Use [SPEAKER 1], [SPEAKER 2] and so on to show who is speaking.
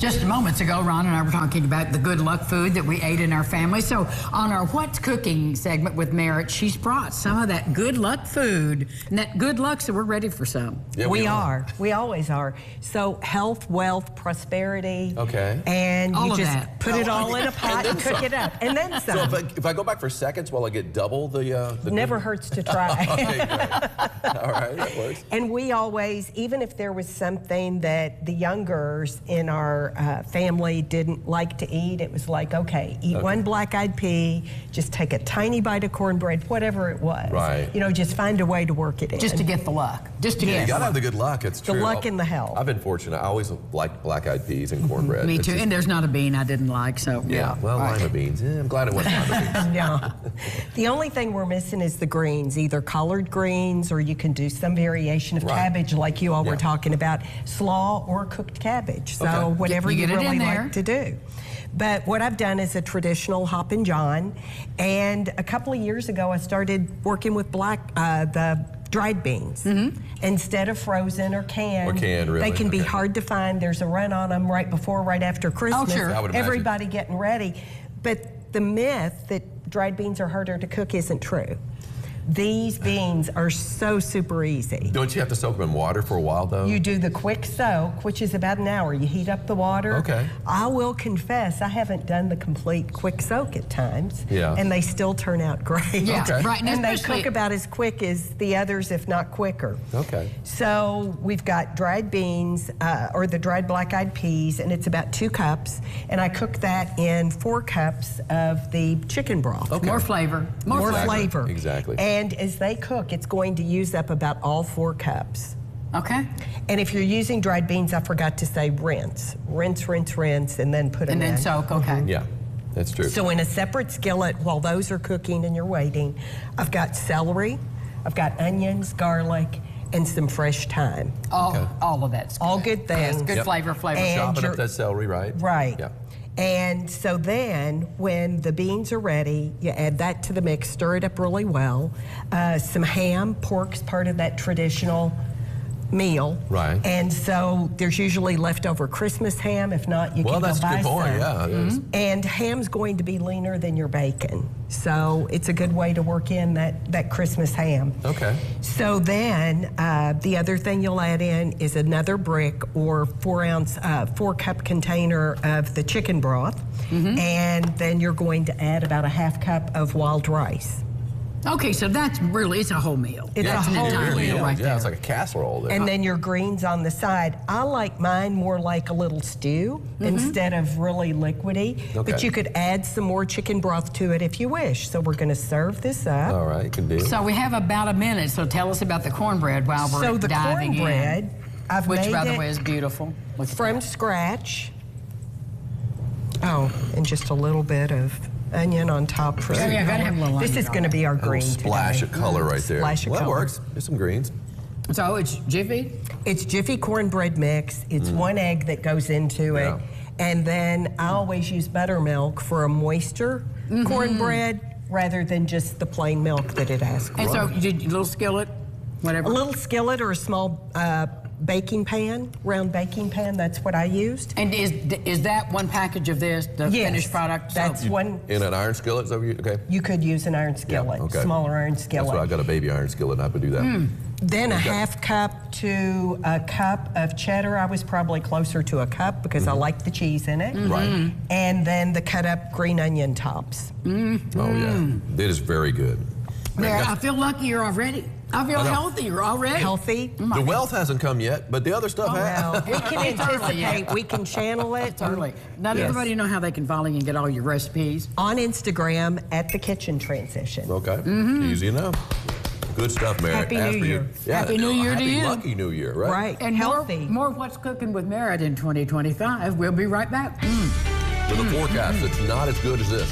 [SPEAKER 1] Just moments ago, Ron and I were talking about the good luck food that we ate in our family. So on our What's Cooking segment with Merritt, she's brought some of that good luck food. And that good luck, so we're ready for some.
[SPEAKER 2] Yeah,
[SPEAKER 3] we are. We always are. So health, wealth, prosperity.
[SPEAKER 2] Okay.
[SPEAKER 3] And
[SPEAKER 1] all
[SPEAKER 3] you just
[SPEAKER 1] that.
[SPEAKER 3] put it all in a pot and cook it up. And then some.
[SPEAKER 2] So if I go back for seconds, will I get double the
[SPEAKER 3] Never hurts to try.
[SPEAKER 2] Okay, great. All right, that works.
[SPEAKER 3] And we always, even if there was something that the youngers in our family didn't like to eat, it was like, okay, eat one black-eyed pea, just take a tiny bite of cornbread, whatever it was.
[SPEAKER 2] Right.
[SPEAKER 3] You know, just find a way to work it in.
[SPEAKER 1] Just to get the luck. Just to
[SPEAKER 2] Yeah,
[SPEAKER 1] get
[SPEAKER 2] you
[SPEAKER 1] the
[SPEAKER 2] gotta
[SPEAKER 1] luck.
[SPEAKER 2] have the good luck. It's true.
[SPEAKER 3] The luck and the health.
[SPEAKER 2] I've been fortunate. I always liked black-eyed peas and cornbread.
[SPEAKER 1] Me
[SPEAKER 2] It's
[SPEAKER 1] too.
[SPEAKER 2] just-
[SPEAKER 1] And there's not a bean I didn't like, so.
[SPEAKER 2] yeah, well,
[SPEAKER 1] All right.
[SPEAKER 2] lima beans. Yeah, I'm glad it wasn't lima beans.
[SPEAKER 3] No. The only thing we're missing is the greens, either collard greens or you can do some variation of
[SPEAKER 2] Right.
[SPEAKER 3] cabbage like you all were
[SPEAKER 2] Yeah.
[SPEAKER 3] talking about, slaw or cooked cabbage. So
[SPEAKER 2] Okay.
[SPEAKER 3] whatever
[SPEAKER 1] You
[SPEAKER 3] you
[SPEAKER 1] get it
[SPEAKER 3] really
[SPEAKER 1] in there.
[SPEAKER 3] like to do. But what I've done is a traditional Hoppin John, and a couple of years ago I started working with the dried beans. Instead of frozen or canned.
[SPEAKER 2] Or canned, really.
[SPEAKER 3] They can be
[SPEAKER 2] Okay.
[SPEAKER 3] hard to find. There's a run on them right before, right after Christmas.
[SPEAKER 1] sure.
[SPEAKER 2] I would imagine.
[SPEAKER 3] Everybody getting ready. But the myth that dried beans are harder to cook isn't true. These beans are so super easy.
[SPEAKER 2] Don't you have to soak them in water for a while, though?
[SPEAKER 3] You do the quick soak, which is about an hour. You heat up the water.
[SPEAKER 2] Okay.
[SPEAKER 3] I will confess, I haven't done the complete quick soak at times.
[SPEAKER 2] Yeah.
[SPEAKER 3] And they still turn out great.
[SPEAKER 1] Yeah,
[SPEAKER 2] Okay.
[SPEAKER 1] right.
[SPEAKER 3] And they
[SPEAKER 1] especially-
[SPEAKER 3] cook about as quick as the others, if not quicker.
[SPEAKER 2] Okay.
[SPEAKER 3] So we've got dried beans, or the dried black-eyed peas, and it's about 2 cups. And I cook that in 4 cups of the chicken broth.
[SPEAKER 2] Okay.
[SPEAKER 1] More flavor.
[SPEAKER 3] More
[SPEAKER 2] Exactly.
[SPEAKER 3] flavor.
[SPEAKER 2] Exactly.
[SPEAKER 3] And as they cook, it's going to use up about all 4 cups.
[SPEAKER 1] Okay.
[SPEAKER 3] And if you're using dried beans, I forgot to say rinse. Rinse, rinse, rinse, and then put them
[SPEAKER 1] And then
[SPEAKER 3] in.
[SPEAKER 1] soak, okay.
[SPEAKER 2] Yeah, that's true.
[SPEAKER 3] So in a separate skillet, while those are cooking and you're waiting, I've got celery, I've got onions, garlic, and some fresh thyme.
[SPEAKER 1] All of that's good.
[SPEAKER 3] All good things.
[SPEAKER 1] Yes, good
[SPEAKER 2] Yep.
[SPEAKER 1] flavor.
[SPEAKER 3] And
[SPEAKER 2] Chopping
[SPEAKER 3] you're-
[SPEAKER 2] up that celery, right?
[SPEAKER 3] Right.
[SPEAKER 2] Yeah.
[SPEAKER 3] And so then, when the beans are ready, you add that to the mix, stir it up really well. Some ham, pork's part of that traditional meal.
[SPEAKER 2] Right.
[SPEAKER 3] And so there's usually leftover Christmas ham. If not, you
[SPEAKER 2] Well,
[SPEAKER 3] can
[SPEAKER 2] that's a
[SPEAKER 3] go buy
[SPEAKER 2] good point.
[SPEAKER 3] some.
[SPEAKER 2] Yeah, it is.
[SPEAKER 3] And ham's going to be leaner than your bacon. So it's a good way to work in that Christmas ham.
[SPEAKER 2] Okay.
[SPEAKER 3] So then the other thing you'll add in is another brick or 4-cup container of the chicken broth. And then you're going to add about a 1/2 cup of wild rice.
[SPEAKER 1] Okay, so that's really, it's a whole meal.
[SPEAKER 3] It's
[SPEAKER 1] That's
[SPEAKER 3] a
[SPEAKER 1] an
[SPEAKER 3] whole
[SPEAKER 1] entire
[SPEAKER 3] meal.
[SPEAKER 1] meal right
[SPEAKER 2] Yeah,
[SPEAKER 1] there.
[SPEAKER 2] it's like a casserole there.
[SPEAKER 3] And then your greens on the side. I like mine more like a little stew instead of really liquidy.
[SPEAKER 2] Okay.
[SPEAKER 3] But you could add some more chicken broth to it if you wish. So we're going to serve this up.
[SPEAKER 2] All right, can do.
[SPEAKER 1] So we have about a minute, so tell us about the cornbread while we're
[SPEAKER 3] So the
[SPEAKER 1] diving
[SPEAKER 3] cornbread, I've
[SPEAKER 1] in. Which,
[SPEAKER 3] made
[SPEAKER 1] by the
[SPEAKER 3] it
[SPEAKER 1] way, is beautiful. Look at
[SPEAKER 3] from
[SPEAKER 1] that.
[SPEAKER 3] scratch. Oh, and just a little bit of onion on top for some
[SPEAKER 1] Yeah, gotta
[SPEAKER 3] color.
[SPEAKER 1] have a little
[SPEAKER 3] This
[SPEAKER 1] onion
[SPEAKER 3] is
[SPEAKER 1] on
[SPEAKER 3] going to
[SPEAKER 1] it.
[SPEAKER 3] be our
[SPEAKER 2] A little
[SPEAKER 3] green
[SPEAKER 2] splash
[SPEAKER 3] today.
[SPEAKER 2] of color right there.
[SPEAKER 3] Splash of
[SPEAKER 2] well, that
[SPEAKER 3] color.
[SPEAKER 2] works. There's some greens.
[SPEAKER 1] So it's Jiffy?
[SPEAKER 3] It's Jiffy cornbread mix. It's 1 egg that goes into it.
[SPEAKER 2] Yeah.
[SPEAKER 3] And then I always use buttermilk for a moisture cornbread rather than just the plain milk that it asks for.
[SPEAKER 1] And so you did a little skillet, whatever.
[SPEAKER 3] A little skillet or a small baking pan, round baking pan, that's what I used.
[SPEAKER 1] And is that one package of this, the
[SPEAKER 3] Yes,
[SPEAKER 1] finished product? So-
[SPEAKER 3] that's one.
[SPEAKER 2] In an iron skillet, is that what you, okay?
[SPEAKER 3] You could use an iron skillet,
[SPEAKER 2] okay.
[SPEAKER 3] smaller iron
[SPEAKER 2] That's
[SPEAKER 3] skillet.
[SPEAKER 2] why I got a baby iron skillet and I would do that.
[SPEAKER 3] Then a 1/2 cup to a cup of cheddar. I was probably closer to a cup because I like the cheese in it.
[SPEAKER 2] Right.
[SPEAKER 3] And then the cut up green onion tops.
[SPEAKER 2] Oh, yeah. It is very good.
[SPEAKER 1] There, I feel luckier already. I feel healthier already.
[SPEAKER 3] Healthy.
[SPEAKER 2] The wealth hasn't come yet, but the other stuff has.
[SPEAKER 3] Well, we can
[SPEAKER 1] It's early yet.
[SPEAKER 3] anticipate, we can channel it.
[SPEAKER 1] It's early. Not
[SPEAKER 3] Yes.
[SPEAKER 1] everybody know how they can follow you and get all your recipes.
[SPEAKER 3] On Instagram at The Kitchen Transition.
[SPEAKER 2] Okay. Easy enough. Good stuff, Merritt.
[SPEAKER 3] Happy
[SPEAKER 2] As
[SPEAKER 3] New
[SPEAKER 2] for
[SPEAKER 3] Year.
[SPEAKER 2] Yeah,
[SPEAKER 1] Happy New Year to
[SPEAKER 2] happy
[SPEAKER 1] you.
[SPEAKER 2] Lucky New Year, right?
[SPEAKER 3] Right.
[SPEAKER 1] And
[SPEAKER 3] healthy.
[SPEAKER 1] more What's Cooking with Merritt in 2025. We'll be right back.
[SPEAKER 2] With a forecast that's not as good as this.